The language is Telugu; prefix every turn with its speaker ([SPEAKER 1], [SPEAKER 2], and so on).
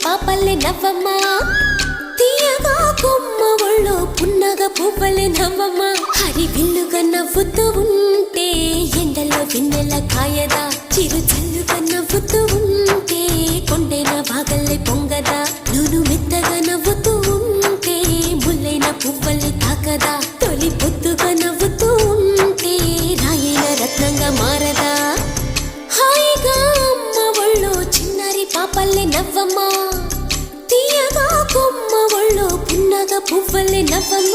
[SPEAKER 1] పాపల్లే నవ్వమ్మ తీయగా కొమ్మ ఒళ్ళో పున్నగ పువ్వలే నవ్వమ్మ హరి విల్లుగా నవ్వుతూ ఉంటే ఎండలో వెన్నెల కాయదా చిరు చల్లుగా నవ్వుతూ ఉంటే కొండైన భాగల్లే పొంగదా నూను మెత్తగా నవ్వుతూ ఉంటే ముల్లైన పువ్వల్ని తాకదా తొలి పొద్దుగా నవ్వుతూ ఉంటే రాయైన రత్నంగా మారదా హాయిగా అమ్మ ఒళ్ళో చిన్నారి పాపల్లే నవ్వమ్మ తీయగా కొమ్మ ఒళ్ళో పున్నగ పువ్వలే నవ్వమ్మ